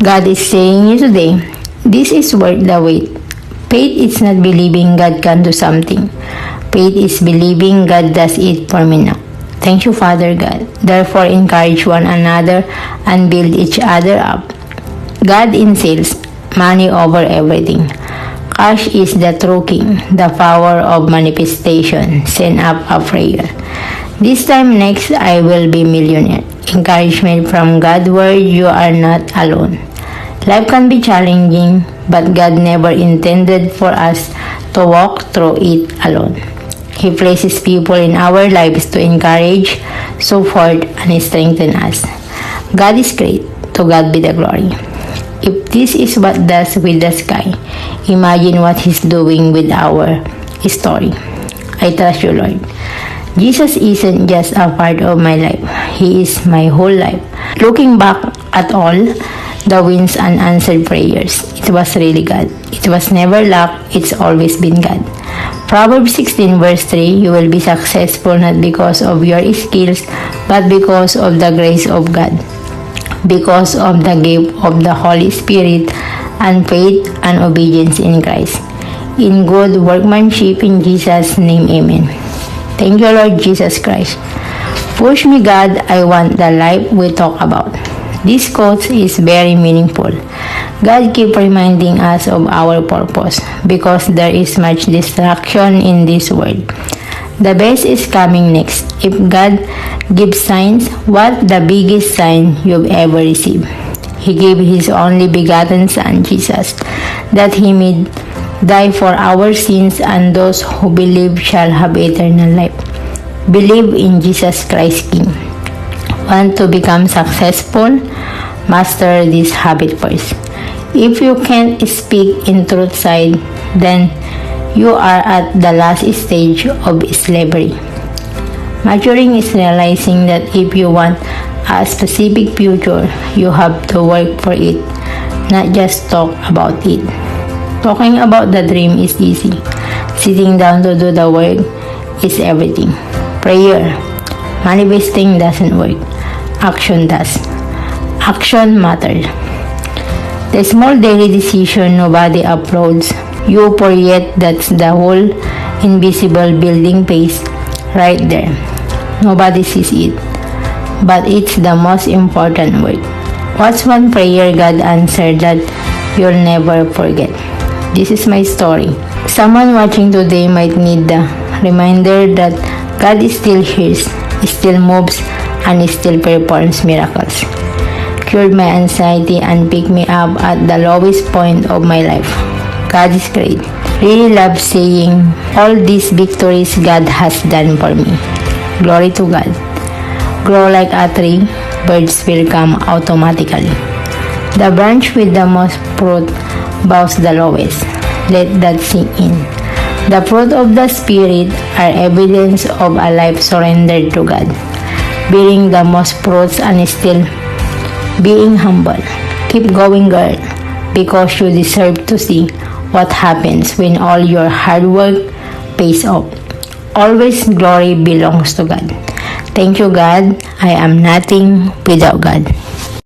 God is saying you today, this is worth the wait. Faith is not believing God can do something. Faith is believing God does it for me now. Thank you, Father God. Therefore, encourage one another and build each other up. God instills money over everything. Cash is the true king, the power of manifestation. Send up a prayer. This time next, I will be millionaire. Encouragement from God's word, you are not alone. Life can be challenging, but God never intended for us to walk through it alone. He places people in our lives to encourage, support, and strengthen us. God is great. To God be the glory. If this is what does with the sky, imagine what He's doing with our story. I trust you, Lord. Jesus isn't just a part of my life. He is my whole life. Looking back at all the wins and answered prayers, it was really God. It was never luck. It's always been God. Proverbs 16 verse 3, you will be successful not because of your skills, but because of the grace of God. Because of the gift of the Holy Spirit and faith and obedience in Christ. In good workmanship in Jesus' name, amen. Thank you, Lord Jesus Christ. Push me, God, I want the life we talk about. This quote is very meaningful. God keeps reminding us of our purpose because there is much distraction in this world. The best is coming next. If God gives signs, what the biggest sign you've ever received? He gave His only begotten Son, Jesus, that He may die for our sins, and those who believe shall have eternal life. Believe in Jesus Christ King. Want to become successful? Master this habit first. If you can't speak in truth side, then you are at the last stage of slavery. Maturing is realizing that if you want a specific future, you have to work for it, not just talk about it. Talking about the dream is easy. Sitting down to do the work is everything. Prayer, manifesting doesn't work. Action does. Action matters. The small daily decision nobody applauds you for, yet that's the whole invisible building pace right there. Nobody sees it, but it's the most important work. What's one prayer God answered that you'll never forget? This is my story. Someone watching today might need the reminder that God still hears, still moves, and still performs miracles. Cured my anxiety and picked me up at the lowest point of my life. God is great. Really love saying all these victories God has done for me. Glory to God. Grow like a tree, birds will come automatically. The branch with the most fruit bows the lowest. Let that sink in. The fruit of the Spirit are evidence of a life surrendered to God. Bearing the most fruits and still being humble. Keep going, girl, because you deserve to see what happens when all your hard work pays off. Always glory belongs to God. Thank you, God. I am nothing without God.